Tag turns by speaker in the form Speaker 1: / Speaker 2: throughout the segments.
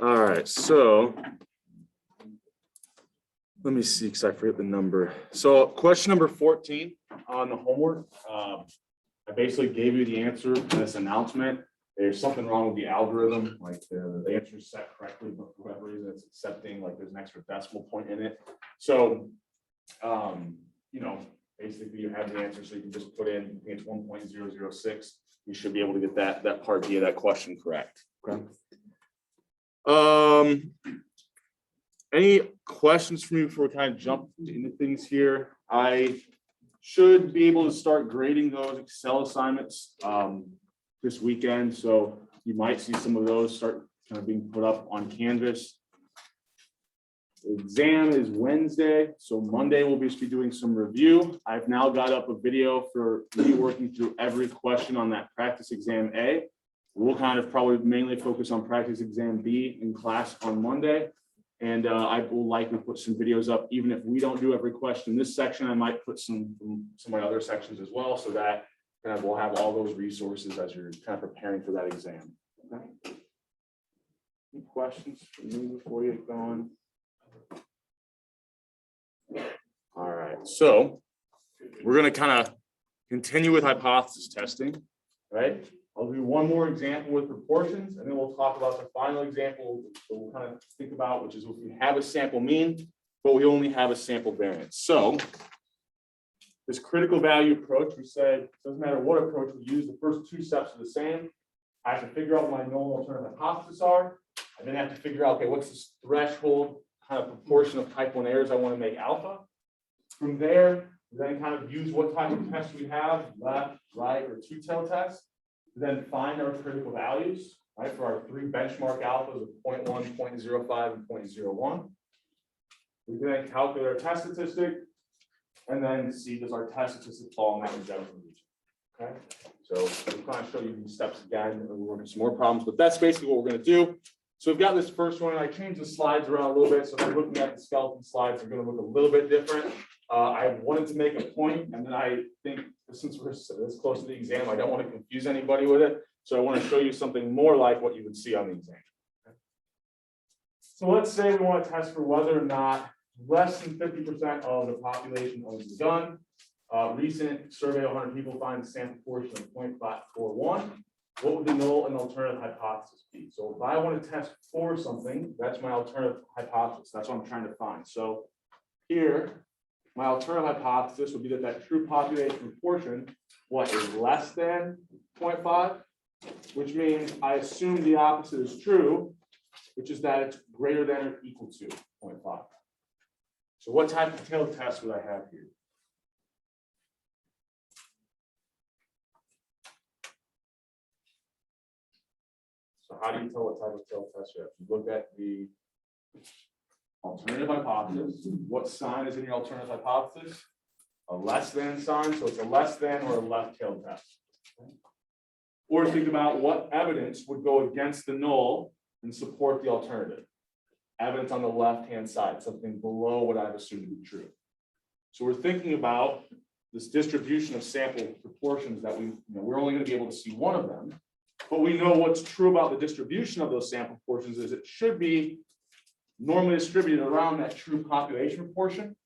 Speaker 1: All right, so let me see, because I forget the number. So question number 14 on the homework. I basically gave you the answer to this announcement. There's something wrong with the algorithm, like the answer is set correctly, but for whatever reason it's accepting like there's an extra decimal point in it. So, you know, basically you have the answer, so you can just put in, I think it's 1.006. You should be able to get that part B of that question correct. Okay. Any questions for me before we kind of jump into things here? I should be able to start grading those Excel assignments this weekend, so you might see some of those start kind of being put up on Canvas. The exam is Wednesday, so Monday we'll just be doing some review. I've now got up a video for me working through every question on that practice exam A. We'll kind of probably mainly focus on practice exam B in class on Monday. And I will likely put some videos up, even if we don't do every question in this section. I might put some of my other sections as well, so that kind of we'll have all those resources as you're kind of preparing for that exam. Okay. Any questions for me before you get going? All right, so we're going to kind of continue with hypothesis testing, right? I'll do one more example with proportions, and then we'll talk about the final example that we'll kind of think about, which is if we have a sample mean, but we only have a sample variance. So this critical value approach, we said, it doesn't matter what approach we use, the first two steps are the same. I have to figure out what my null and alternative hypothesis are. I then have to figure out, okay, what's this threshold kind of proportion of type 1 errors I want to make alpha. From there, we then kind of use what type of test we have, left, right, or two-tail test. Then find our critical values, right, for our three benchmark alphas of 0.1, 0.05, and 0.01. We can then calculate our test statistic and then see does our test statistic fall in that rejection region. Okay, so we'll kind of show you these steps again, and we'll work on some more problems, but that's basically what we're going to do. So we've got this first one, and I changed the slides around a little bit, so if you're looking at the skeleton slides, they're going to look a little bit different. I wanted to make a point, and then I think since we're this close to the exam, I don't want to confuse anybody with it. So I want to show you something more like what you would see on the exam. Okay. So let's say we want to test for whether or not less than 50% of the population owns a gun. Recent survey of 100 people finds a sample portion of 0.41. What would the null and alternative hypothesis be? So if I want to test for something, that's my alternative hypothesis. That's what I'm trying to find. So here, my alternative hypothesis would be that that true population proportion, what, is less than 0.5, which means I assume the opposite is true, which is that it's greater than or equal to 0.5. So what type of tail test would I have here? So how do you tell what type of tail test you have? You look at the alternative hypothesis. What sign is in your alternative hypothesis? A less than sign, so it's a less than or a left tail test. Okay. Or think about what evidence would go against the null and support the alternative. Evidence on the left-hand side, something below what I've assumed to be true. So we're thinking about this distribution of sample proportions that we're only going to be able to see one of them, but we know what's true about the distribution of those sample proportions is it should be normally distributed around that true population proportion.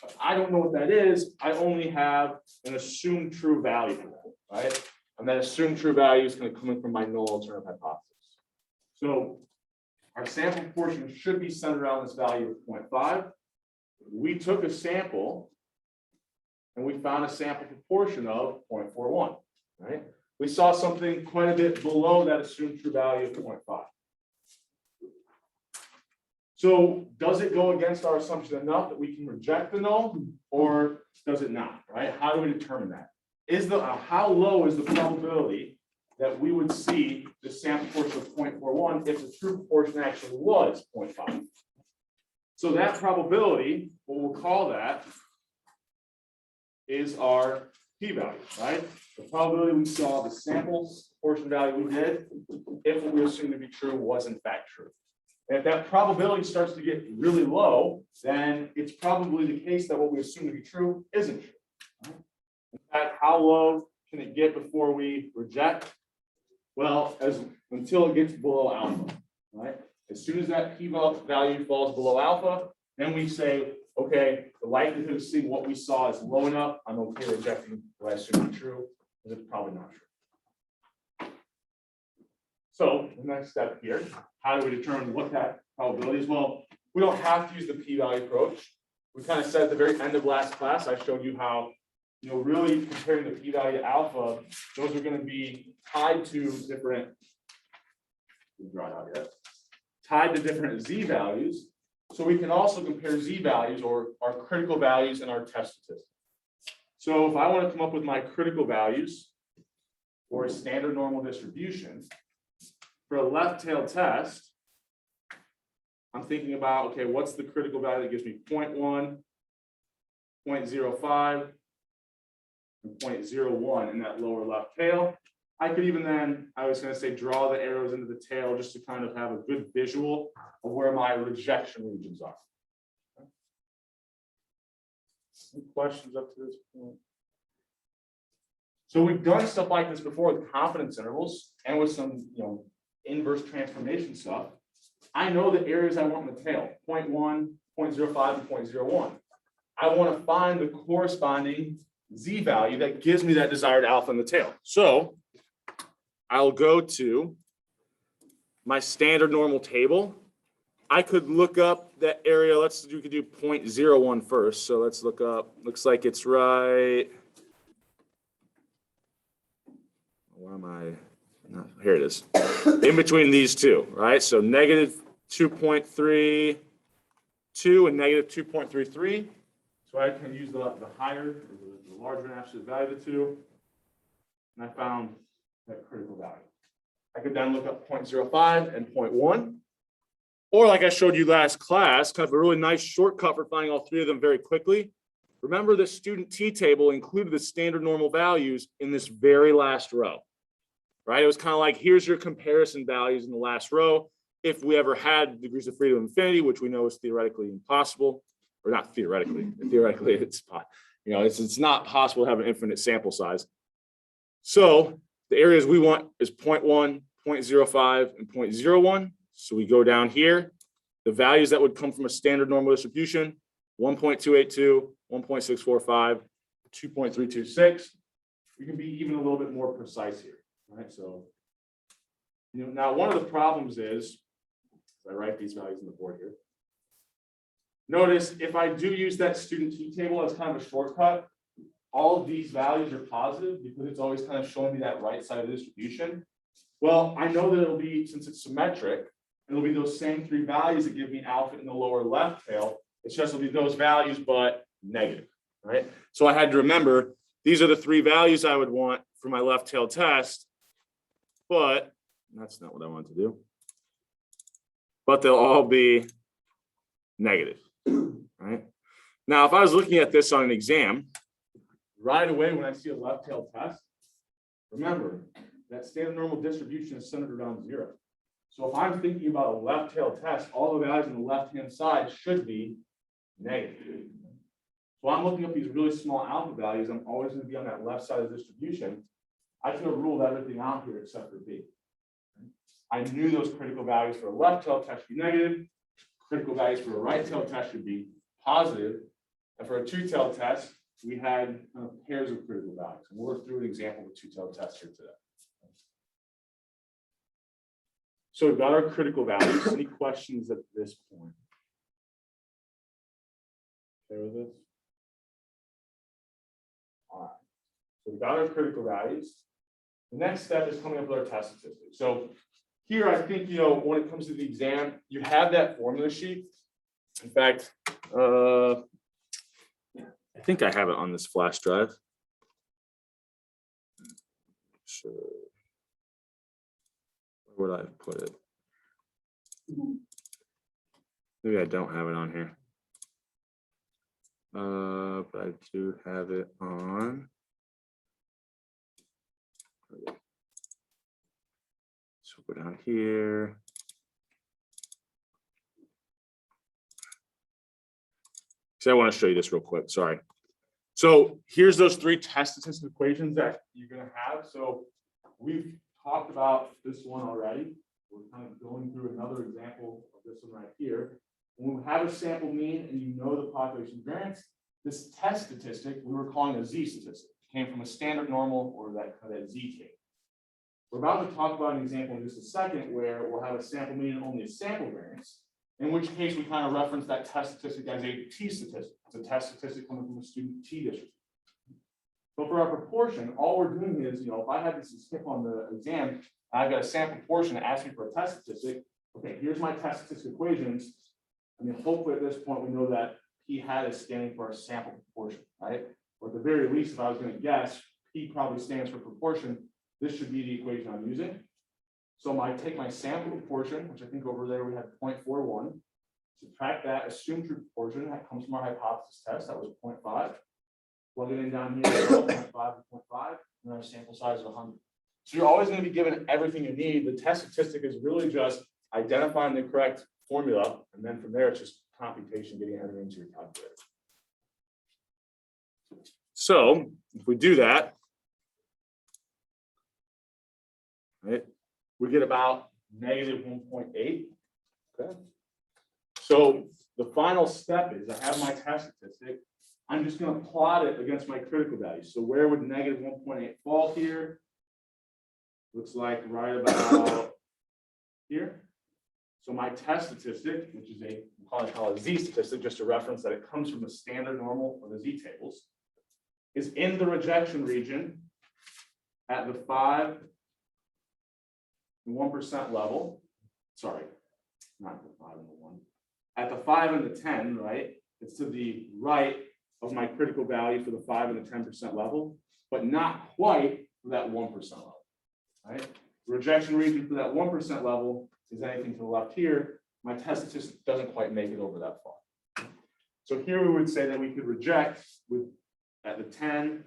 Speaker 1: But I don't know what that is. I only have an assumed true value for that, right? And that assumed true value is going to come in from my null alternative hypothesis. So our sample proportion should be centered around this value of 0.5. We took a sample and we found a sample proportion of 0.41, right? We saw something quite a bit below that assumed true value of 0.5. So does it go against our assumption enough that we can reject the null, or does it not, right? How do we determine that? How low is the probability that we would see the sample portion of 0.41 if the true proportion actually was 0.5? So that probability, what we'll call that, is our p-value, right? The probability we saw the sample portion value we did, if what we assumed to be true was in fact true. And if that probability starts to get really low, then it's probably the case that what we assume to be true isn't true. Right? In fact, how low can it get before we reject? Well, until it gets below alpha, right? As soon as that p-value falls below alpha, then we say, okay, the likelihood of seeing what we saw is low enough. I'm okay rejecting what I assume is true, because it's probably not true. So the next step here, how do we determine what that probability is? Well, we don't have to use the p-value approach. We kind of said at the very end of last class, I showed you how, really comparing the p-value to alpha, those are going to be tied to different, tied to different z-values. So we can also compare z-values or our critical values in our test statistics. So if I want to come up with my critical values for a standard normal distribution, for a left-tailed test, I'm thinking about, okay, what's the critical value that gives me 0.1, 0.05, and 0.01 in that lower left tail? I could even then, I was going to say, draw the arrows into the tail just to kind of have a good visual of where my rejection regions are. Any questions up to this point? So we've done stuff like this before with confidence intervals and with some, inverse transformation stuff. I know the areas I want in the tail, 0.1, 0.05, and 0.01. I want to find the corresponding z-value that gives me that desired alpha in the tail. So I'll go to my standard normal table. I could look up that area. We could do 0.01 first. So let's look up, looks like it's right. Where am I? No, here it is. In between these two, right? So negative 2.32 and negative 2.33. So I can use the higher, the larger absolute value of the two. And I found that critical value. I could then look up 0.05 and 0.1. Or like I showed you last class, kind of a really nice shortcut for finding all three of them very quickly. Remember the student t-table included the standard normal values in this very last row, right? It was kind of like, here's your comparison values in the last row. If we ever had degrees of freedom of infinity, which we know is theoretically impossible, or not theoretically, theoretically it's not possible to have an infinite sample size. So the areas we want is 0.1, 0.05, and 0.01. So we go down here, the values that would come from a standard normal distribution, 1.282, 1.645, 2.326. We can be even a little bit more precise here, right? So, now one of the problems is, I write these values on the board here. Notice if I do use that student t-table as kind of a shortcut, all of these values are positive because it's always kind of showing me that right side of the distribution. Well, I know that it'll be, since it's symmetric, it'll be those same three values that give me alpha in the lower left tail. It's just will be those values, but negative, right? So I had to remember, these are the three values I would want for my left tail test, but that's not what I want to do. But they'll all be negative, right? Now, if I was looking at this on an exam, right away when I see a left tail test, remember that standard normal distribution is centered around 0. So if I'm thinking about a left tail test, all the values on the left-hand side should be negative. So I'm looking up these really small alpha values. I'm always going to be on that left side of the distribution. I could have ruled everything out here except for B. I knew those critical values for a left tail test should be negative. Critical values for a right tail test should be positive. And for a two-tailed test, we had pairs of critical values. And we'll work through an example of a two-tailed test here today. So we've got our critical values. Any questions at this point? Okay with this? All right. So we've got our critical values. The next step is coming up with our test statistics. So here, I think, when it comes to the exam, you have that formula sheet. In fact, I think I have it on this flash drive. Sure. Where would I put it? Maybe I don't have it on here. But I do have it on. So go down here. So I want to show you this real quick. Sorry. So here's those three test statistical equations that you're going to have. So we've talked about this one already. We're kind of going through another example of this one right here. When we have a sample mean and you know the population variance, this test statistic we were calling a Z statistic. It came from a standard normal or that Z table. We're about to talk about an example in just a second where we'll have a sample mean and only a sample variance, in which case we kind of reference that test statistic as a T statistic. It's a test statistic coming from a student T district. So for our proportion, all we're doing is, if I had this skip on the exam, I've got a sample portion that asks me for a test statistic. Okay, here's my test statistic equations. I mean, hopefully at this point we know that P hat is standing for a sample proportion, right? Or at the very least, if I was going to guess, P probably stands for proportion. This should be the equation I'm using. So I take my sample proportion, which I think over there we had 0.41. Subtract that, assume true proportion. That comes from our hypothesis test. That was 0.5. Plug it in down here, 0.5 to 0.5, and our sample size is 100. So you're always going to be given everything you need. The test statistic is really just identifying the correct formula, and then from there it's just computation, getting everything into your calculator. So if we do that, right, we get about negative 1.8. Okay. So the final step is I have my test statistic. I'm just going to plot it against my critical value. So where would negative 1.8 fall here? Looks like right about here. So my test statistic, which is we'll call it a Z statistic, just to reference that it comes from the standard normal or the Z tables, is in the rejection region at the 5 and 1% level. Sorry, not the 5 and the 1. At the 5 and the 10, right? It's to the right of my critical value for the 5 and the 10% level, but not quite for that 1% level, right? The rejection region for that 1% level is anything to the left here. My test statistic doesn't quite make it over that far. So here we would say that we could reject at the 10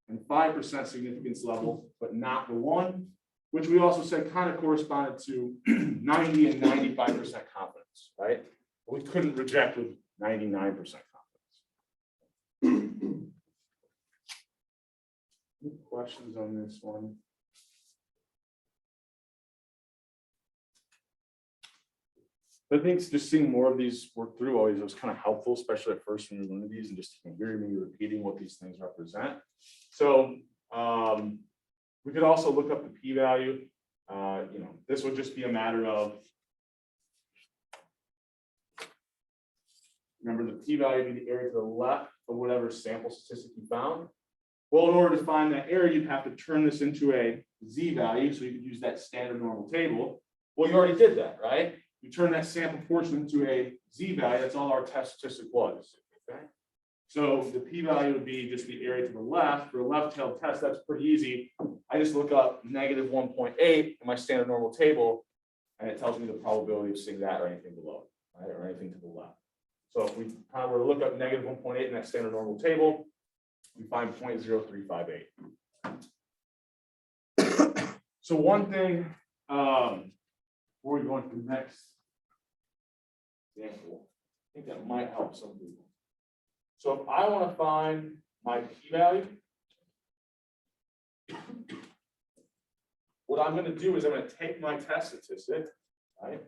Speaker 1: and 5% significance level, but not the 1, which we also said kind of corresponded to 90 and 95% confidence, right? We couldn't reject with 99% confidence. Any questions on this one? I think just seeing more of these work through always was kind of helpful, especially at first when you learn these and just hearing me repeating what these things represent. So we could also look up the p-value. This would just be a matter of, remember the p-value would be the area to the left of whatever sample statistic you found. Well, in order to find that area, you'd have to turn this into a z-value, so you could use that standard normal table. Well, you already did that, right? You turn that sample portion into a z-value, that's all our test statistic was, okay? So the p-value would be just the area to the left. For a left-tailed test, that's pretty easy. I just look up negative 1.8 in my standard normal table, and it tells me the probability of seeing that or anything below, right, or anything to the left. So if we kind of were to look up negative 1.8 in that standard normal table, we find 0.0358. So one thing, before we go into the next example, I think that might help some people. So if I want to find my p-value, what I'm going to do is I'm going to take my test statistic, right?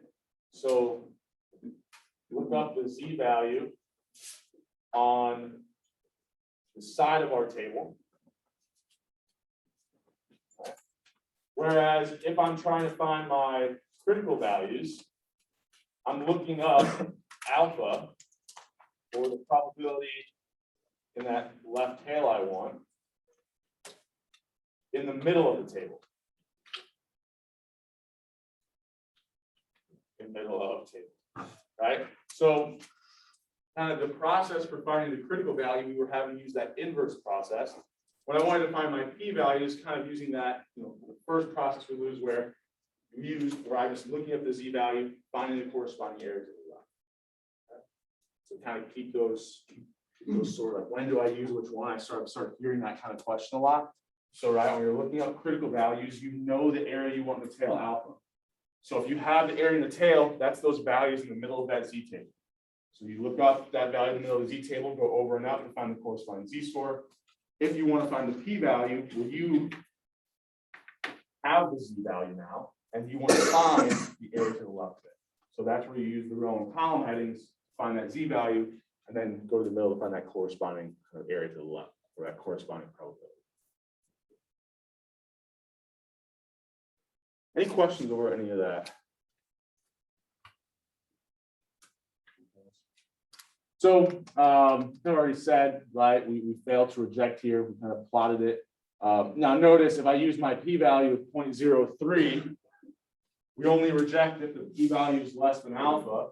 Speaker 1: So look up the z-value on the side of our table. Whereas if I'm trying to find my critical values, I'm looking up alpha, or the probability in that left tail I want, in the middle of the table. In the middle of the table, right? So kind of the process for finding the critical value, we were having to use that inverse process. When I wanted to find my p-values, kind of using that, the first process we use where I'm just looking at the z-value, finding the corresponding area to the left. Okay? So kind of keep those sort of like, when do I use which one? I start hearing that kind of question a lot. So right, when you're looking up critical values, you know the area you want in the tail alpha. So if you have the area in the tail, that's those values in the middle of that z table. So you look up that value in the middle of the z table, go over and up to find the corresponding z-score. If you want to find the p-value, well, you have the z-value now, and you want to find the area to the left of it. So that's where you use the row and column headings to find that z-value, and then go to the middle to find that corresponding area to the left, or that corresponding probability. Any questions over any of that? So, I already said, right, we failed to reject here. We kind of plotted it. Now notice if I use my p-value of 0.03, we only reject if the p-value is less than alpha.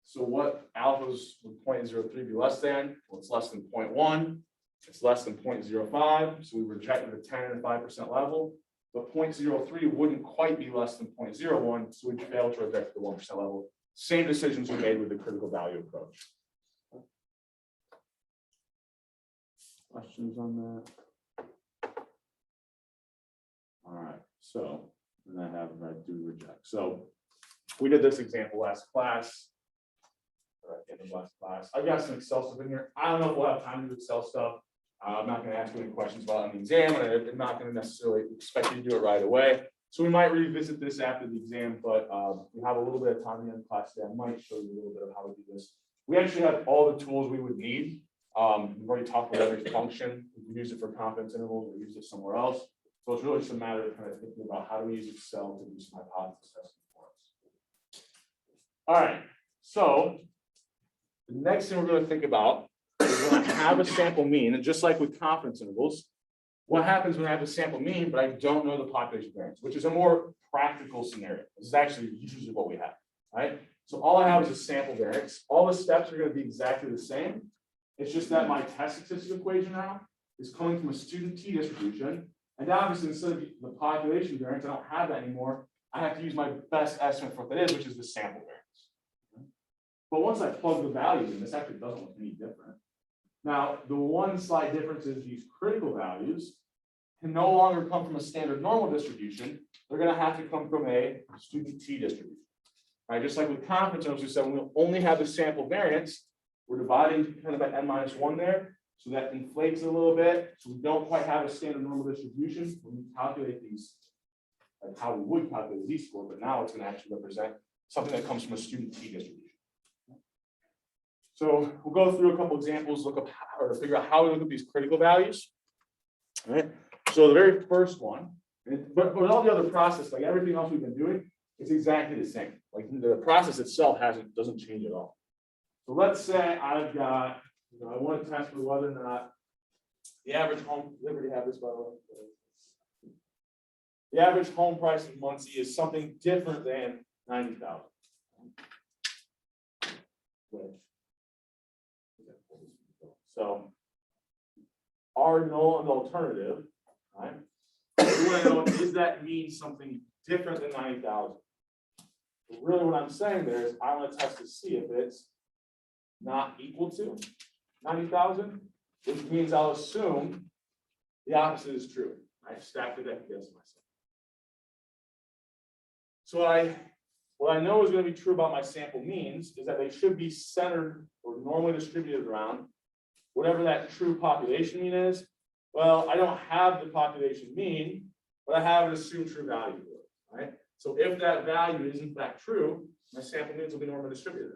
Speaker 1: So what alphas would 0.03 be less than? Well, it's less than 0.1. It's less than 0.05. So we rejected the 10 and 5% level. But 0.03 wouldn't quite be less than 0.01. So we failed to reject the 1% level. Same decisions we made with the critical value approach. Questions on that? All right, so and I have I do reject. So we did this example last class. In the last class, I've got some Excel stuff in here. I don't know if we'll have time to do Excel stuff. I'm not going to ask you any questions about it on the exam, and I'm not going to necessarily expect you to do it right away. So we might revisit this after the exam, but we have a little bit of time in the class today. I might show you a little bit of how to do this. We actually have all the tools we would need. We've already talked about every function. We can use it for confidence intervals or use it somewhere else. So it's really just a matter of kind of thinking about how do we use Excel to do some hypothesis testing for us. All right, so the next thing we're going to think about is when I have a sample mean, and just like with confidence intervals, what happens when I have a sample mean, but I don't know the population variance, which is a more practical scenario. This is actually usually what we have, right? So all I have is a sample variance. All the steps are going to be exactly the same. It's just that my test statistic equation now is coming from a student t distribution. And obviously, instead of the population variance, I don't have that anymore. I have to use my best estimate for what that is, which is the sample variance. But once I plug the values in, this actually doesn't look any different. Now, the one slight difference is these critical values can no longer come from a standard normal distribution. They're going to have to come from a student t distribution. All right, just like with confidence intervals, we said when we only have the sample variance, we're dividing kind of by n-1 there, so that inflates a little bit. So we don't quite have a standard normal distribution when we calculate these, like how we would calculate z-score, but now it's going to actually represent something that comes from a student t distribution. So we'll go through a couple examples, look up how, or figure out how we look at these critical values. All right. So the very first one, but with all the other process, like everything else we've been doing, it's exactly the same. Like the process itself doesn't change at all. So let's say I've got, I want to test for whether or not the average home, Liberty have this by the way. The average home price in Muncie is something different than 90,000. So our null and alternative, right? We want to know, does that mean something different than 90,000? Really what I'm saying there is I want to test to see if it's not equal to 90,000, which means I'll assume the opposite is true. I stacked the deck against myself. So what I know is going to be true about my sample means is that they should be centered or normally distributed around whatever that true population mean is. Well, I don't have the population mean, but I have an assumed true value for it, right? So if that value is in fact true, my sample means will be normally distributed.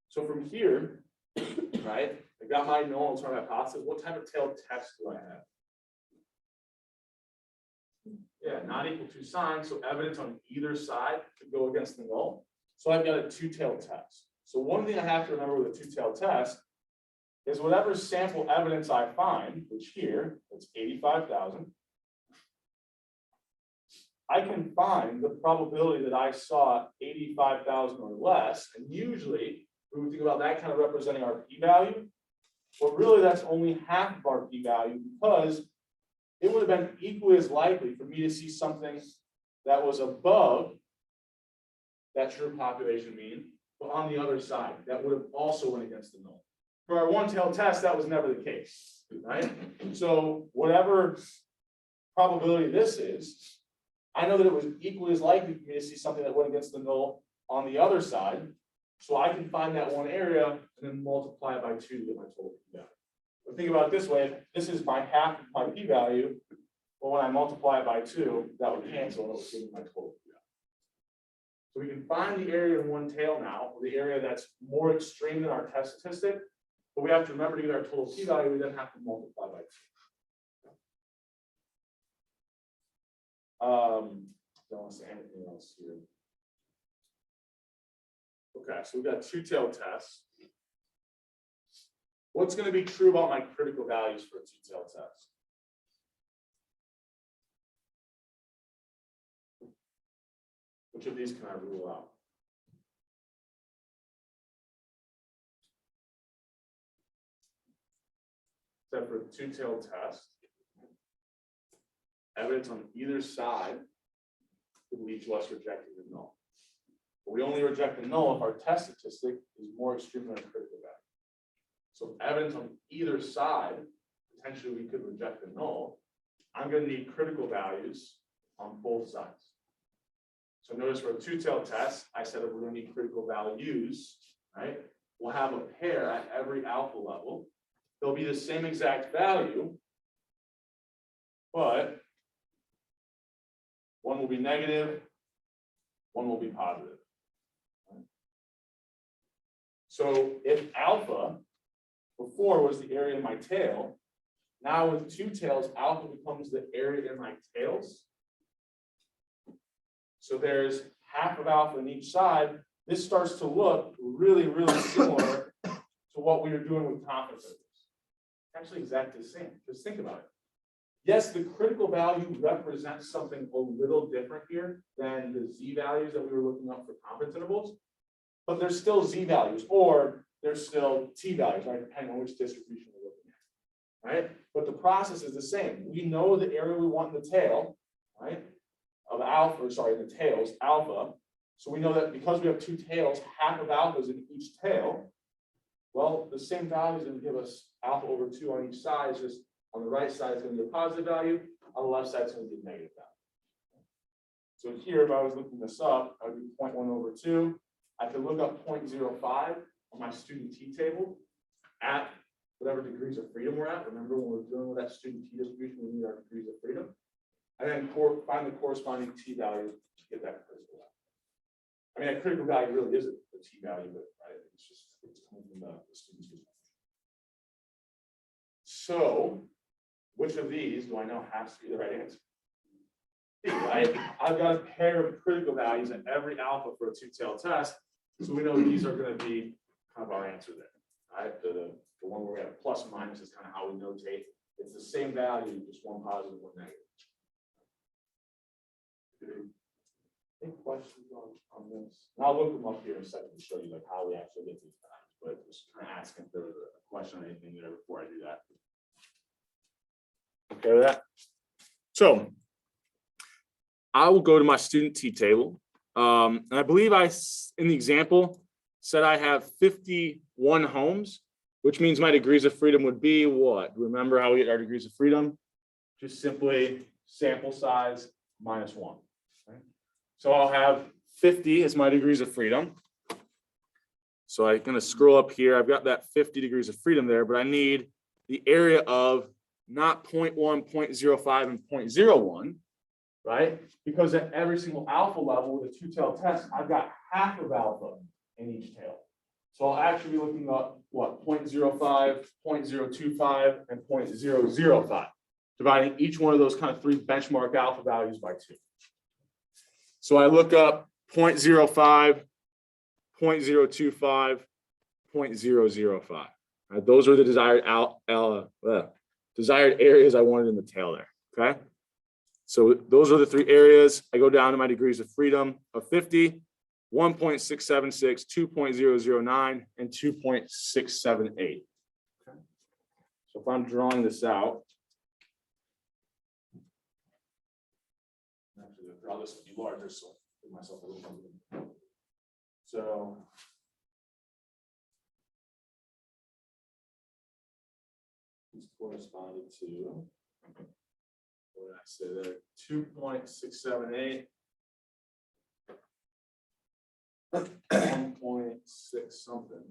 Speaker 1: So from here, right, I got my null alternative hypothesis. What type of tail test do I have? Yeah, not equal to sign, so evidence on either side could go against the null. So I've got a two-tailed test. So one thing I have to remember with a two-tailed test is whatever sample evidence I find, which here, it's 85,000, I can find the probability that I saw 85,000 or less, and usually we would think about that kind of representing our p-value, but really that's only half of our p-value because it would have been equally as likely for me to see something that was above that true population mean, but on the other side, that would have also went against the null. For our one-tailed test, that was never the case, right? So whatever probability this is, I know that it was equally as likely for me to see something that went against the null on the other side. So I can find that one area and then multiply it by 2 to get my total p-value. But think about it this way, if this is my half of my p-value, Well, when I multiply it by 2, that would cancel and it would give me my total. So we can find the area in one tail now, or the area that's more extreme than our test statistic, but we have to remember to get our total p-value, we then have to multiply by 2. Don't want to say anything else here. Okay, so we've got two-tailed tests. What's going to be true about my critical values for a two-tailed test? Which of these can I rule out? Except for the two-tailed test, evidence on either side would lead to us rejecting the null. But we only reject the null if our test statistic is more extreme than a critical value. So evidence on either side, potentially we could reject the null. I'm going to need critical values on both sides. So notice for a two-tailed test, I said that we're going to need critical values, right? We'll have a pair at every alpha level. They'll be the same exact value, but one will be negative, one will be positive. So if alpha before was the area in my tail, now with two tails, alpha becomes the area in my tails. So there's half of alpha on each side. This starts to look really, really similar to what we were doing with confidence intervals. Actually exactly the same. Just think about it. Yes, the critical value represents something a little different here than the z values that we were looking up for confidence intervals, but there's still z values, or there's still t values, right? Depending on which distribution we're looking at, right? But the process is the same. We know the area we want in the tail, right? Of alpha, or sorry, the tails, alpha. So we know that because we have two tails, half of alpha is in each tail. Well, the same value is going to give us alpha over 2 on each side. It's just on the right side, it's going to be a positive value. On the left side, it's going to be a negative value. So here, if I was looking this up, I would be 0.1 over 2. I could look up 0.05 on my student t table at whatever degrees of freedom we're at. Remember, when we're dealing with that student t distribution, we need our degrees of freedom. And then find the corresponding t value to get that critical value. I mean, that critical value really isn't the t value, but right? It's coming from the student's response. So, which of these do I know has to be the right answer? Right? I've got a pair of critical values at every alpha for a two-tailed test, so we know these are going to be kind of our answer there. Right? The one where we have plus and minus is kind of how we notate. It's the same value, just one positive, one negative. Any questions on this? And I'll look them up here in a second to show you like how we actually get these values, but just kind of asking if there was a question or anything there before I do that. Okay with that? So I will go to my student t table. And I believe in the example said I have 51 homes, which means my degrees of freedom would be what? Remember how we get our degrees of freedom? Just simply sample size minus 1. Right? So I'll have 50 as my degrees of freedom. So I'm going to scroll up here. I've got that 50 degrees of freedom there, but I need the area of not 0.1, 0.05, and 0.01, right? Because at every single alpha level with a two-tailed test, I've got half of alpha in each tail. So I'll actually be looking up what? 0.05, 0.025, and 0.005, dividing each one of those kind of 3 benchmark alpha values by 2. So I look up 0.05, 0.025, 0.005. Right, those are the desired areas I wanted in the tail there. Okay. So those are the 3 areas. I go down to my degrees of freedom of 50, 1.676, 2.009, and 2.678. Okay. So if I'm drawing this out, actually, I'll draw this to be larger, so I'll give myself a little more. So this corresponded to, what did I say there? 2.678, 1.6 something,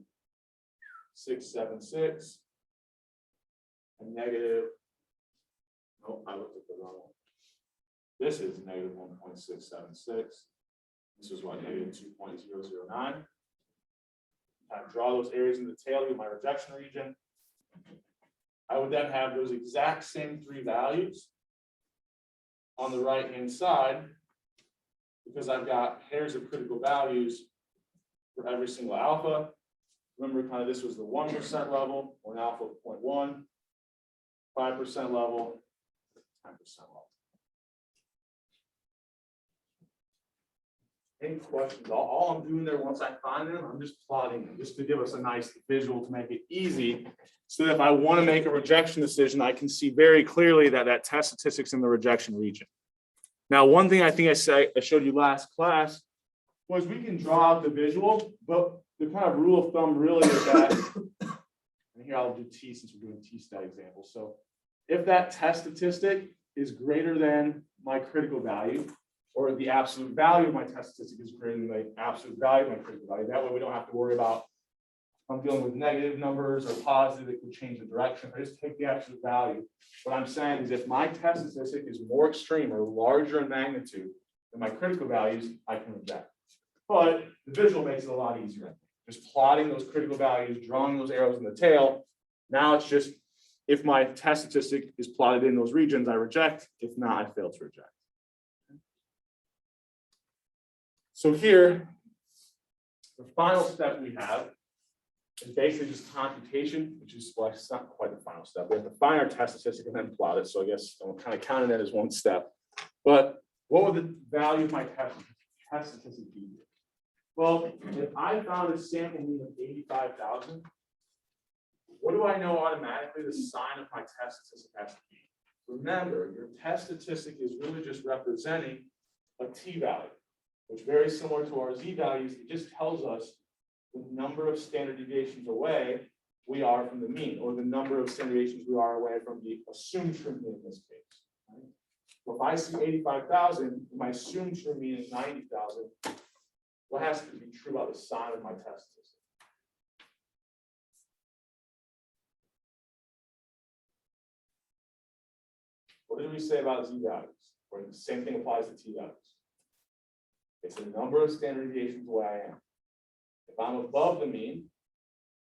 Speaker 1: 676, and negative. Nope, I looked at the wrong one. This is negative 1.676. This is what, negative 2.009. I draw those areas in the tail to get my rejection region. I would then have those exact same three values on the right-hand side because I've got pairs of critical values for every single alpha. Remember, kind of this was the 1% level, or an alpha of 0.1, 5% level, 10% level. Any questions? All I'm doing there once I find them, I'm just plotting them just to give us a nice visual to make it easy. So that if I want to make a rejection decision, I can see very clearly that that test statistic's in the rejection region. Now, one thing I think I showed you last class was we can draw out the visual, but the kind of rule of thumb really is that, and here I'll do T since we're doing T-stat examples. So if that test statistic is greater than my critical value, or the absolute value of my test statistic is greater than the absolute value of my critical value, that way we don't have to worry about if I'm dealing with negative numbers or positive, it could change the direction. I just take the absolute value. What I'm saying is if my test statistic is more extreme or larger in magnitude than my critical values, I can reject. But the visual makes it a lot easier. Just plotting those critical values, drawing those arrows in the tail. Now it's just, if my test statistic is plotted in those regions, I reject. If not, I fail to reject. So here, the final step we have is basically just computation, which is, well, it's not quite the final step. We have to find our test statistic and then plot it. So I guess I'm kind of counting that as one step. But what would the value of my test statistic be? Well, if I found a sample mean of 85,000, what do I know automatically the sign of my test statistic has to be? Remember, your test statistic is really just representing a t-value, which very similar to our z-values, it just tells us the number of standard deviations away we are from the mean, or the number of standard deviations we are away from the assumed true mean in this case. Right? So if I see 85,000, my assumed true mean is 90,000, what has to be true about the sign of my test statistic? What did we say about z-values? Or the same thing applies to t-values. It's the number of standard deviations away I am. If I'm above the mean,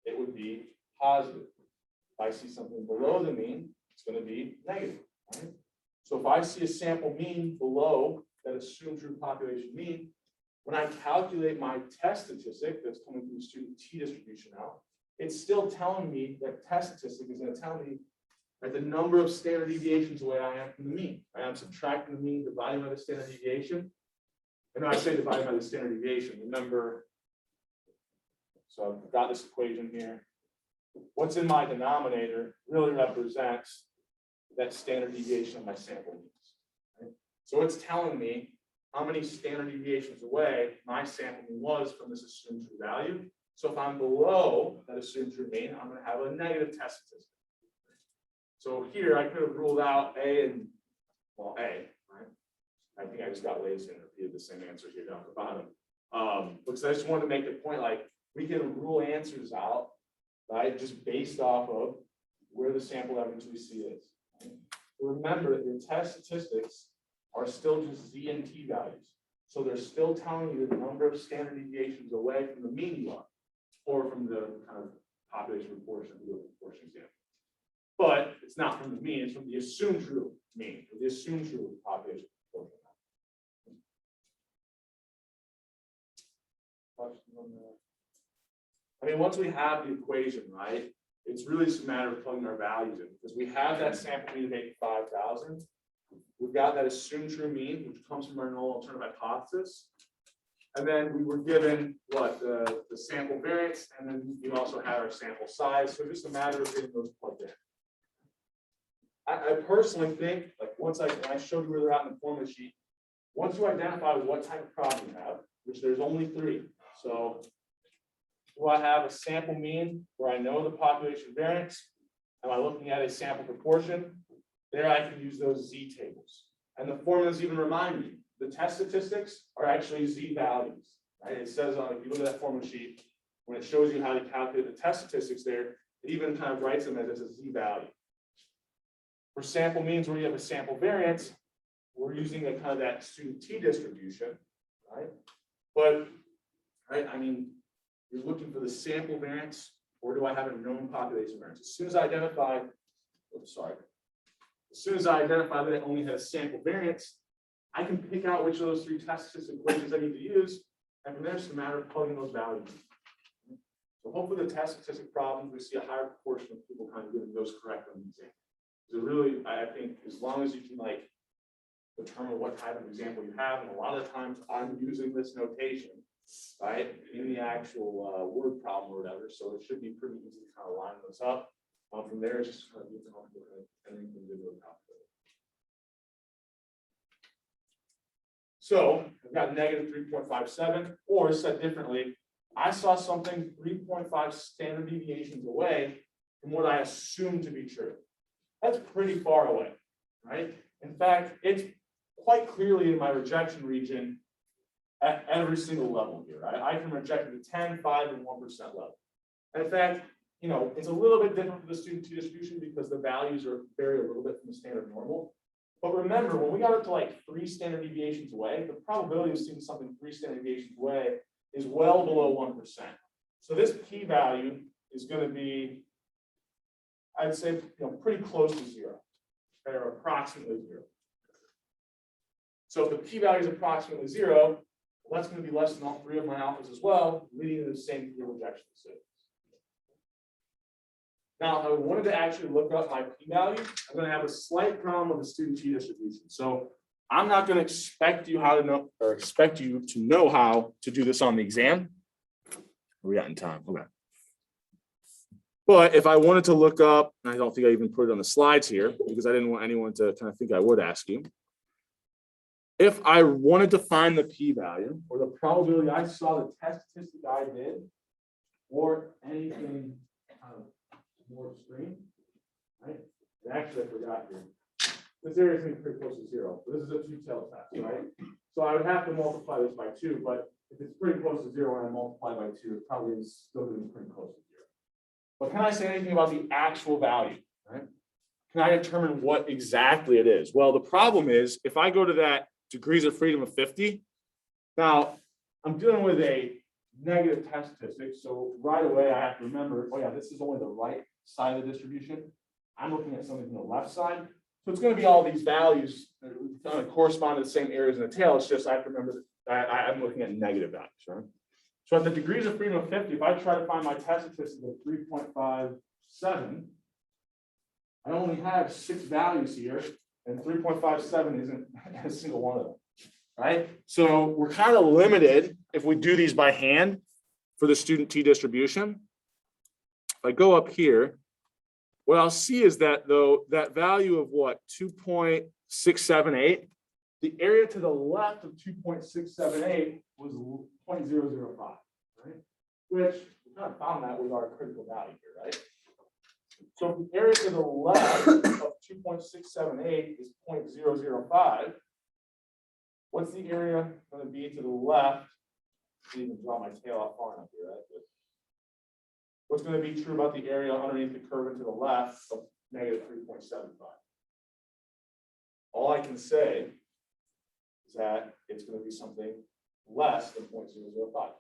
Speaker 1: it would be positive. If I see something below the mean, it's going to be negative. Right? So if I see a sample mean below that assumed true population mean, when I calculate my test statistic that's coming from the student t distribution now, it's still telling me that test statistic is going to tell me that the number of standard deviations away I am from the mean. Right? I'm subtracting the mean, dividing by the standard deviation. And when I say divided by the standard deviation, remember, so I've got this equation here. What's in my denominator really represents that standard deviation of my sample means. Right? So it's telling me how many standard deviations away my sample mean was from this assumed true value. So if I'm below that assumed true mean, I'm going to have a negative test statistic. So here I could have ruled out A and, well, A, right? I think I just got lazy and repeated the same answer here down at the bottom. Because I just wanted to make the point, like, we can rule answers out, right, just based off of where the sample evidence we see is. Right? Remember that your test statistics are still just z and t values. So they're still telling you the number of standard deviations away from the mean you are, or from the kind of population proportion example. But it's not from the mean, it's from the assumed true mean, or the assumed true population proportion. I mean, once we have the equation, right, it's really just a matter of plugging our values in, because we have that sample mean of 85,000. We've got that assumed true mean, which comes from our null alternative hypothesis. And then we were given what the sample variance, and then we also had our sample size. So it's just a matter of getting those plugged in. I personally think, like, when I showed you where they're at in the formula sheet, once you identify what type of problem you have, which there's only 3. So do I have a sample mean where I know the population variance? Am I looking at a sample proportion? There I can use those z tables. And the formulas even remind me, the test statistics are actually z values. Right? It says on, if you look at that formula sheet, when it shows you how to calculate the test statistics there, it even kind of writes them as a z value. For sample means where you have a sample variance, we're using a kind of that student t distribution, right? But, right, I mean, you're looking for the sample variance, or do I have a known population variance? As soon as I identify, as soon as I identify that I only had a sample variance, I can pick out which of those three test statistic equations I need to use, and from there it's a matter of plugging those values in. So hopefully the test statistic problems, we see a higher proportion of people kind of getting those correct on the exam. So really, I think as long as you can like determine what type of example you have, and a lot of times I'm using this notation, right, in the actual word problem or whatever, so it should be pretty easy to kind of line those up. From there, it's just kind of being comfortable and then you can do it. So I've got negative 3.57, or said differently, I saw something 3.5 standard deviations away from what I assumed to be true. That's pretty far away, right? In fact, it's quite clearly in my rejection region at every single level here. I can reject it at 10, 5, and 1% level. And in fact, you know, it's a little bit different for the student t distribution because the values vary a little bit from the standard normal. But remember, when we got up to like 3 standard deviations away, the probability of seeing something 3 standard deviations away is well below 1%. So this p-value is going to be, I'd say, you know, pretty close to 0, or approximately 0. So if the p-value is approximately 0, well, that's going to be less than all 3 of my alphas as well, leading to the same 3 rejection decisions. Now, if I wanted to actually look up my p-value, I'm going to have a slight problem with the student t distribution. So I'm not going to expect you how to know, or expect you to know how to do this on the exam. We got in time. Okay. But if I wanted to look up, and I don't think I even put it on the slides here because I didn't want anyone to kind of think I would ask you. If I wanted to find the p-value or the probability I saw the test statistic I did, or anything more extreme, right? And actually, I forgot here. This area is going to be pretty close to 0. So this is a 2-tailed test, right? So I would have to multiply this by 2, but if it's pretty close to 0 and I multiply by 2, it probably is still going to be pretty close to 0. But can I say anything about the actual value, right? Can I determine what exactly it is? Well, the problem is if I go to that degrees of freedom of 50, now I'm dealing with a negative test statistic. So right away, I have to remember, oh yeah, this is only the right side of the distribution. I'm looking at something from the left side. So it's going to be all these values that kind of correspond to the same areas in the tail. It's just I have to remember that I'm looking at negative values, right? So at the degrees of freedom of 50, if I try to find my test statistic of 3.57, I only have 6 values here, and 3.57 isn't a single one of them, right? So we're kind of limited if we do these by hand for the student t distribution. If I go up here, what I'll see is that though that value of what 2.678, the area to the left of 2.678 was 0.005, right? Which we kind of found that with our critical value here, right? So if the area to the left of 2.678 is 0.005, what's the area going to be to the left? I didn't even draw my tail out far enough here, right? But what's going to be true about the area underneath the curve and to the left of negative 3.75? All I can say is that it's going to be something less than 0.005.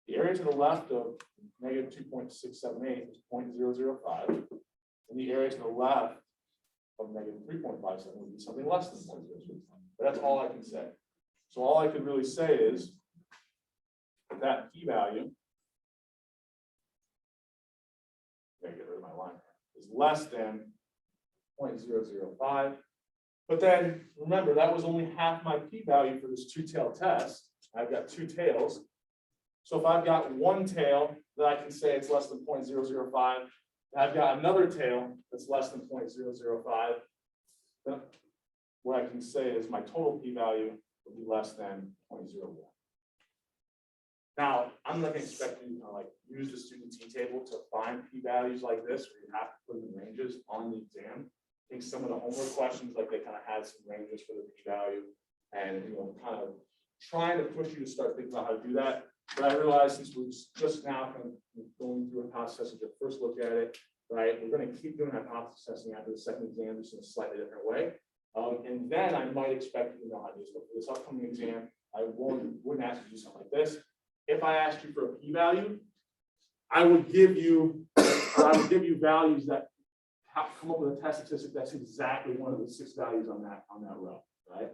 Speaker 1: The area to the left of negative 2.678 is 0.005, and the area to the left of negative 3.57 would be something less than 0.005. But that's all I can say. So all I can really say is that p-value, I gotta get rid of my line, is less than 0.005. But then remember, that was only half my p-value for this 2-tailed test. I've got 2 tails. So if I've got one tail that I can say it's less than 0.005, and I've got another tail that's less than 0.005, then what I can say is my total p-value will be less than 0.01. Now, I'm not going to expect you to like use the student t-table to find p-values like this, where you have to put in ranges on the exam. I think some of the homework questions, like they kind of had some ranges for the p-value, and kind of trying to push you to start thinking about how to do that. But I realized since we're just now kind of going through a hypothesis as your first look at it, right? We're going to keep doing hypothesis testing after the second exam, just in a slightly different way. And then I might expect you to know how to do this, but for this upcoming exam, I wouldn't ask you to do something like this. If I asked you for a p-value, I would give you values that come up with a test statistic that's exactly one of the 6 values on that row, right?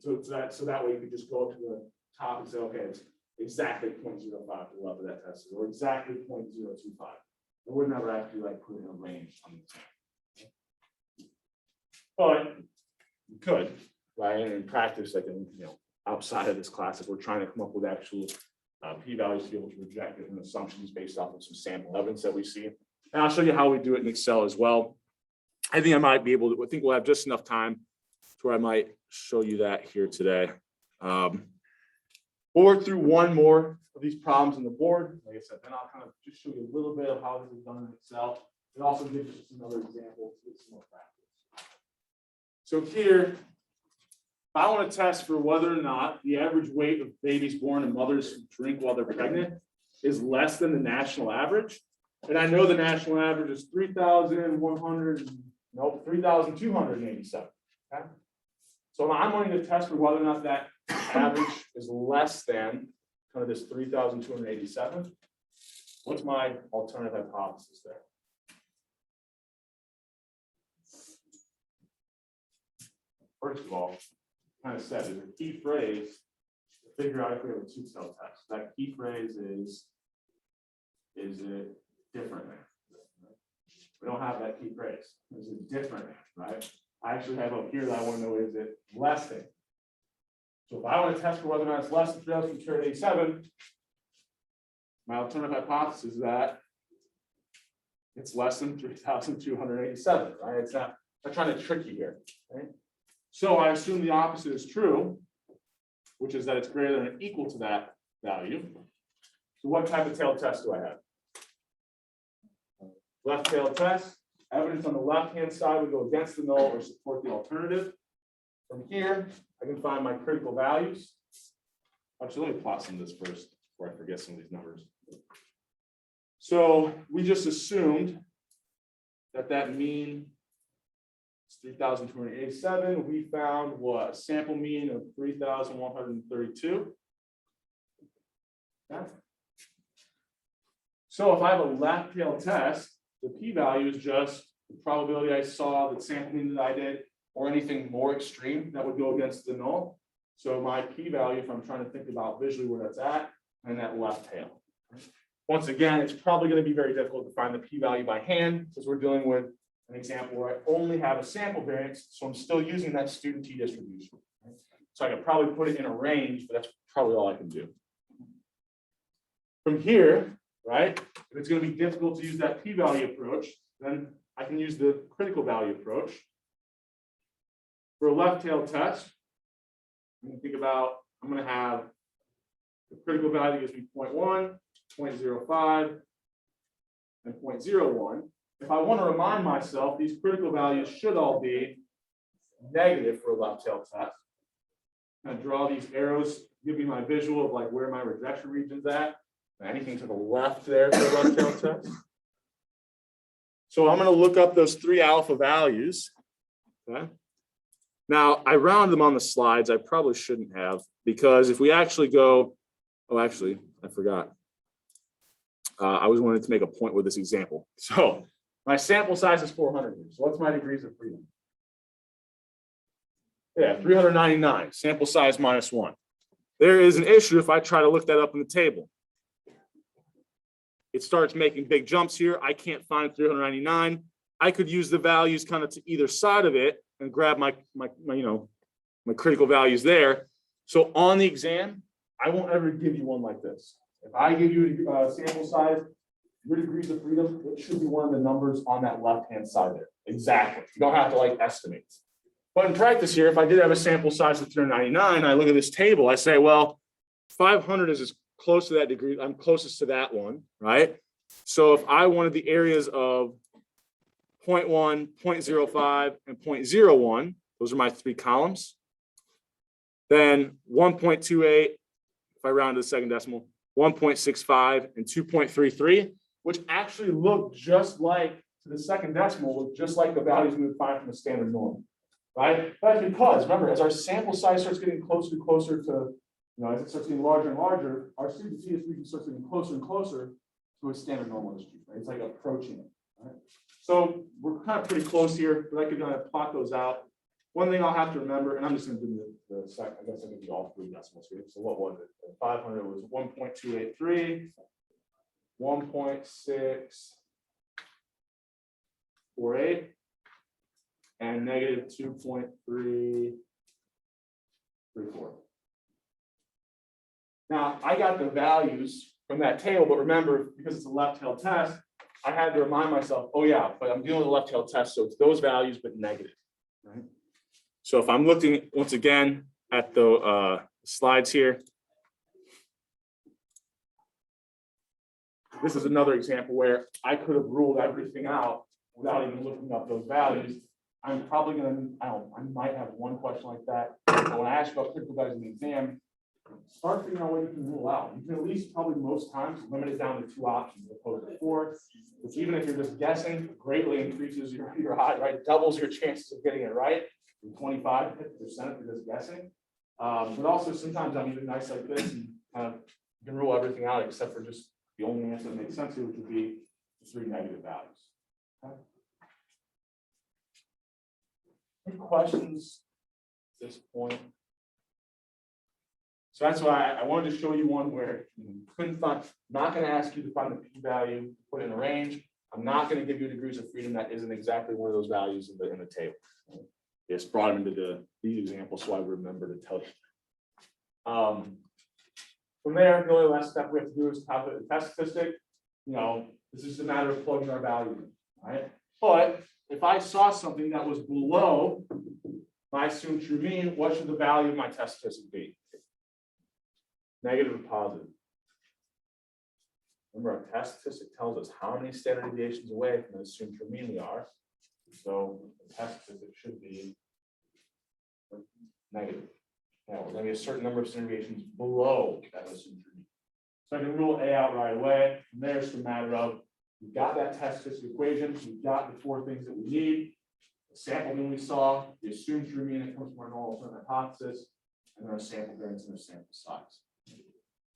Speaker 1: So that way you could just go up to the top and say, okay, it's exactly 0.05 to the left of that test, or exactly 0.025. I would never actually like put in a range on the exam. But you could, right? And in practice, like outside of this class, if we're trying to come up with actual p-values to be able to reject different assumptions based off of some sample evidence that we see. And I'll show you how we do it in Excel as well. I think I might be able to, I think we'll have just enough time to where I might show you that here today. We'll work through one more of these problems on the board. Like I said, then I'll kind of just show you a little bit of how this is done in Excel. It also gives you another example to get some more practice. So here, if I want to test for whether or not the average weight of babies born and mothers who drink while they're pregnant is less than the national average, and I know the national average is 3,287. Okay? So I'm wanting to test for whether or not that average is less than kind of this 3,287. What's my alternative hypothesis there? First of all, kind of said there's a key phrase to figure out if we have a two-cell test. That key phrase is it different than? We don't have that key phrase. Is it different than, right? I actually have up here that I want to know, is it less than? So if I want to test for whether or not it's less than 3,287, my alternative hypothesis is that it's less than 3,287, right? It's not, I'm trying to trick you here, right? So I assume the opposite is true, which is that it's greater than or equal to that value. So what type of tail test do I have? Left tail test. Evidence on the left-hand side would go against the null or support the alternative. From here, I can find my critical values. Actually, let me plot some of this first before I forget some of these numbers. So we just assumed that that mean is 3,287. We found what? A sample mean of 3,132. Okay. So if I have a left tail test, the p-value is just the probability I saw, the sample mean that I did, or anything more extreme that would go against the null. So my p-value, if I'm trying to think about visually where that's at, and that left tail. Once again, it's probably going to be very difficult to find the p-value by hand because we're dealing with an example where I only have a sample variance, so I'm still using that student t-distribution. So I can probably put it in a range, but that's probably all I can do. From here, right, if it's going to be difficult to use that p-value approach, then I can use the critical value approach. For a left tail test, I'm going to think about, I'm going to have the critical value gives me 0.1, 0.05, and 0.01. If I want to remind myself, these critical values should all be negative for a left tail test. I'm going to draw these arrows, give me my visual of like where my rejection region's at. Anything to the left there for the left tail test. So I'm going to look up those 3 alpha values. Okay. Now I round them on the slides. I probably shouldn't have, because if we actually go, oh, actually, I forgot. I was wanting to make a point with this example. So my sample size is 400 here. So what's my degrees of freedom? Yeah, 399. Sample size -1. There is an issue if I try to look that up in the table. It starts making big jumps here. I can't find 399. I could use the values kind of to either side of it and grab my critical values there. So on the exam, I won't ever give you one like this. If I give you a sample size, your degrees of freedom, it should be one of the numbers on that left-hand side there. Exactly. You don't have to like estimate. But in practice here, if I did have a sample size of 399, I look at this table, I say, well, 500 is as close to that degree. I'm closest to that one, right? So if I wanted the areas of 0.1, 0.05, and 0.01, those are my 3 columns. Then 1.28, if I round to the second decimal, 1.65, and 2.33, which actually look just like, to the second decimal, look just like the values we would find from the standard norm. right? That's because, remember, as our sample size starts getting closer and closer to, as it starts getting larger and larger, our student region starts getting closer and closer to a standard normal distribution, right? It's like approaching it, right? So we're kind of pretty close here, but I could kind of plot those out. One thing I'll have to remember, and I'm just going to do the second, I guess I'll give you all three decimals here. So what was it? 500 was 1.283, 1.648, and negative 2.334. Now, I got the values from that table, but remember, because it's a left-tailed test, I had to remind myself, oh yeah, but I'm dealing with a left-tailed test, so it's those values, but negative, right? So if I'm looking, once again, at the slides here, this is another example where I could have ruled everything out without even looking up those values. I'm probably going to, I might have one question like that. But when I ask you about critical values in the exam, start figuring out what you can rule out. You can at least probably most times limit it down to 2 options as opposed to 4, which even if you're just guessing, greatly increases your odds, right? Doubles your chances of getting it right from 25 to 50% if you're just guessing. But also sometimes I'm even nice like this and kind of you can rule everything out except for just the only answer that makes sense here, which would be the 3 negative values. Okay. Any questions at this point? So that's why I wanted to show you one where you couldn't find, not going to ask you to find the p-value, put in a range. I'm not going to give you degrees of freedom that isn't exactly one of those values in the table. Just brought them into these examples so I remember to tell you. From there, the only last step we have to do is calculate the test statistic. This is a matter of plugging our value in, right? But if I saw something that was below my assumed true mean, what should the value of my test statistic be? Negative or positive? Remember, our test statistic tells us how many standard deviations away from the assumed true mean we are. So the test statistic should be negative. Now we're going to be a certain number of standard deviations below that assumed true mean. So I can rule A out right away. From there, it's a matter of we've got that test statistic equation. We've got the 4 things that we need. The sample mean we saw, the assumed true mean that comes from our null alternative hypothesis, and then our sample variance and our sample size.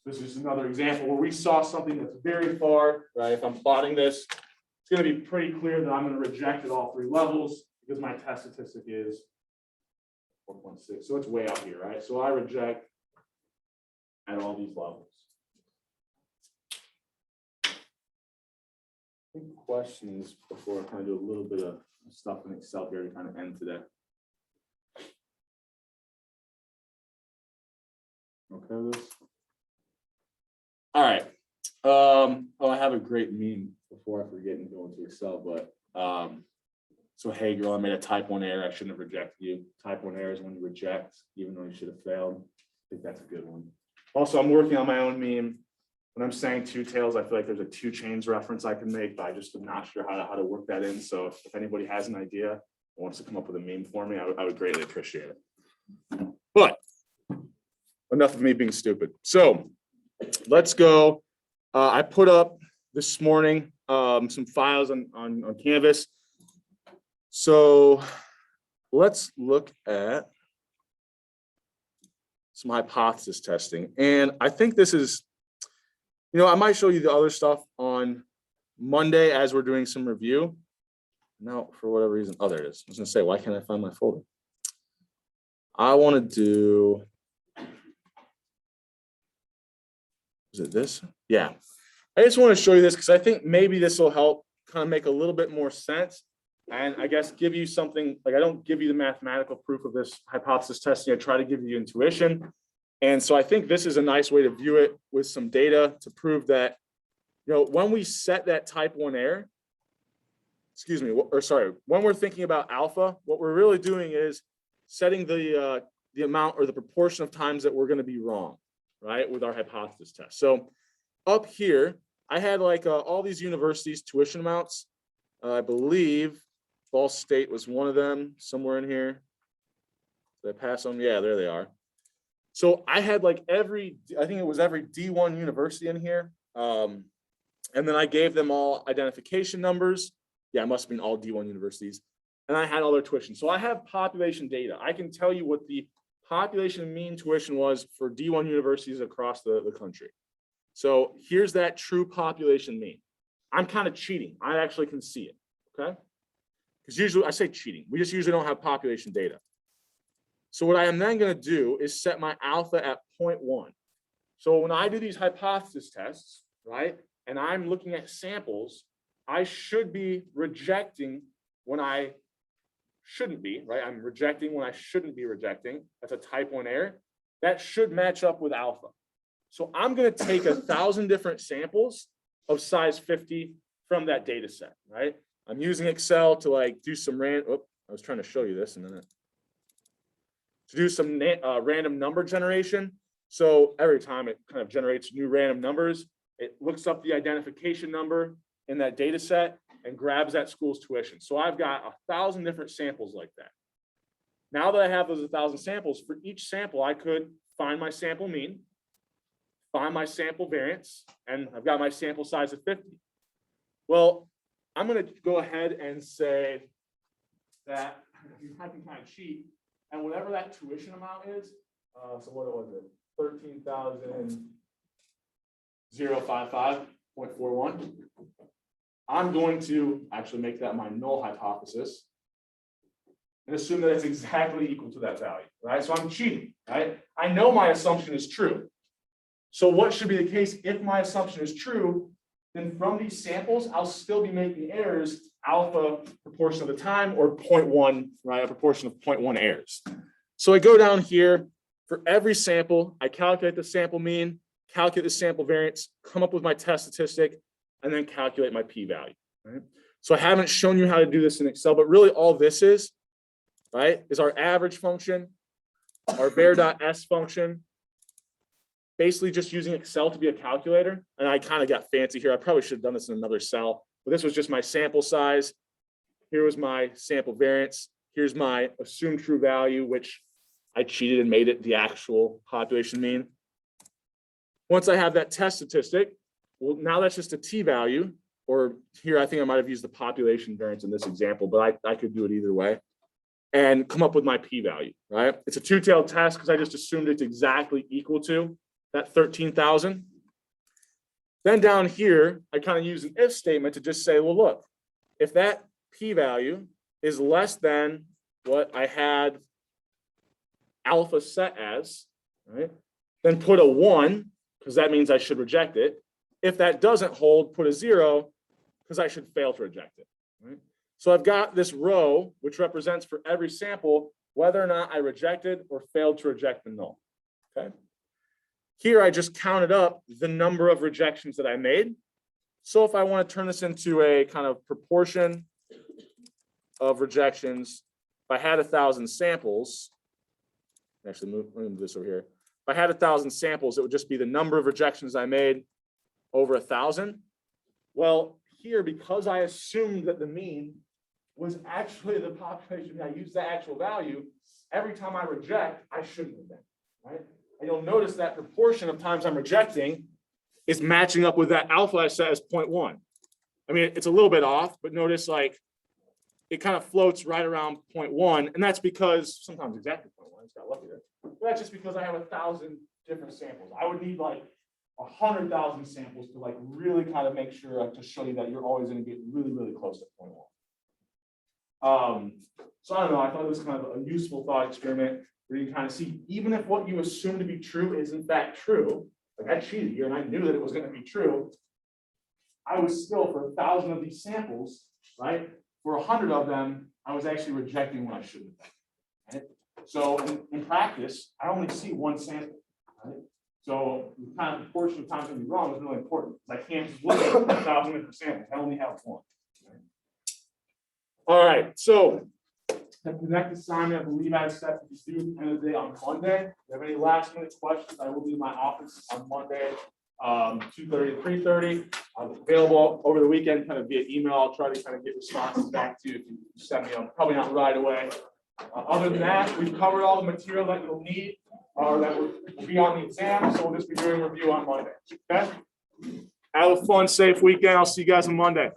Speaker 1: This is another example where we saw something that's very far, right? If I'm plotting this, it's going to be pretty clear that I'm going to reject at all 3 levels because my test statistic is 4.6. So it's way out here, right? So I reject at all these levels. Any questions before I kind of do a little bit of stuff in Excel here to kind of end today? Okay with this? All right. Oh, I have a great meme before I forget and go into Excel, but so hey girl, I made a type 1 error. I shouldn't have rejected you. Type 1 error is when you reject, even though you should have failed. I think that's a good one. Also, I'm working on my own meme. When I'm saying 2 tails, I feel like there's a 2 chains reference I can make, but I just am not sure how to work that in. So if anybody has an idea, wants to come up with a meme for me, I would greatly appreciate it. But enough of me being stupid. So let's go. I put up this morning some files on Canvas. So let's look at some hypothesis testing. And I think this is, I might show you the other stuff on Monday as we're doing some review. No, for whatever reason. Oh, there it is. I was going to say, why can't I find my folder? I want to do, is it this? Yeah. I just want to show you this because I think maybe this will help kind of make a little bit more sense. And I guess give you something, like I don't give you the mathematical proof of this hypothesis testing. I try to give you intuition. And so I think this is a nice way to view it with some data to prove that, when we set that type 1 error, when we're thinking about alpha, what we're really doing is setting the amount or the proportion of times that we're going to be wrong, right, with our hypothesis test. So up here, I had like all these universities' tuition amounts. I believe Ball State was one of them somewhere in here. Did I pass on? Yeah, there they are. So I had like I think it was every D1 university in here. And then I gave them all identification numbers. Yeah, it must have been all D1 universities. and I had all their tuition. So I have population data. I can tell you what the population mean tuition was for D1 universities across the country. So here's that true population mean. I'm kind of cheating. I actually can see it, okay? Because usually, I say cheating, we just usually don't have population data. So what I am then going to do is set my alpha at 0.1. So when I do these hypothesis tests, right, and I'm looking at samples, I should be rejecting when I shouldn't be, right? I'm rejecting when I shouldn't be rejecting. That's a type 1 error. That should match up with alpha. So I'm going to take 1,000 different samples of size 50 from that data set, right? I'm using Excel to like do some I was trying to show you this in a minute. To do some random number generation. So every time it kind of generates new random numbers, it looks up the identification number in that data set and grabs that school's tuition. So I've got 1,000 different samples like that. Now that I have those 1,000 samples, for each sample, I could find my sample mean, find my sample variance, and I've got my sample size of 50. Well, I'm going to go ahead and say that I can kind of cheat, and whatever that tuition amount is, so what was it? 13,055.41. I'm going to actually make that my null hypothesis and assume that it's exactly equal to that value, right? So I'm cheating, right? I know my assumption is true. So what should be the case if my assumption is true? Then from these samples, I'll still be making errors, alpha proportion of the time, or 0.1, right? A proportion of 0.1 errors. So I go down here for every sample, I calculate the sample mean, calculate the sample variance, come up with my test statistic, and then calculate my p-value, right? So I haven't shown you how to do this in Excel, but really all this is, right, is our average function, our var.s function, basically just using Excel to be a calculator. And I kind of got fancy here. I probably should have done this in another cell, but this was just my sample size. Here was my sample variance. Here's my assumed true value, which I cheated and made it the actual population mean. Once I have that test statistic, well, now that's just a t-value, or here I think I might have used the population variance in this example, but I could do it either way, and come up with my p-value, right? It's a two-tailed test because I just assumed it's exactly equal to that 13,000. Then down here, I kind of use an if statement to just say, well, look, if that p-value is less than what I had alpha set as, right, then put a 1, because that means I should reject it. If that doesn't hold, put a 0, because I should fail to reject it, right? So I've got this row, which represents for every sample, whether or not I rejected or failed to reject the null, okay? Here, I just counted up the number of rejections that I made. So if I want to turn this into a kind of proportion of rejections, if I had 1,000 samples, actually let me move this over here. If I had 1,000 samples, it would just be the number of rejections I made over 1,000. Well, here, because I assumed that the mean was actually the population, I used the actual value, every time I reject, I shouldn't have been, right? And you'll notice that proportion of times I'm rejecting is matching up with that alpha I set as 0.1. I mean, it's a little bit off, but notice like it kind of floats right around 0.1, and that's because sometimes exactly 0.1, I just got lucky there. But that's just because I have 1,000 different samples. I would need like 100,000 samples to like really kind of make sure to show you that you're always going to get really, really close to 0.1. So I don't know, I thought it was kind of a useful thought experiment where you can kind of see, even if what you assume to be true is in fact true, like I cheated here and I knew that it was going to be true, I was still, for 1,000 of these samples, right, for 100 of them, I was actually rejecting what I shouldn't have. Right? So in practice, I only see one sample, right? So the kind of proportion of times I'm going to be wrong is really important. I can't just look at 1,000 different samples. I only have one. Right? All right, so the next assignment, I believe I set to be due end of the day on Monday. If you have any last minute questions, I will be in my office on Monday, 2:30 to 3:30. I'm available over the weekend, kind of via email. I'll try to kind of get responses back to you if you send me them. Probably not right away. Other than that, we've covered all the material that you'll need or that will be on the exam. So we'll just be doing a review on Monday. Okay. Have a fun, safe weekend. I'll see you guys on Monday.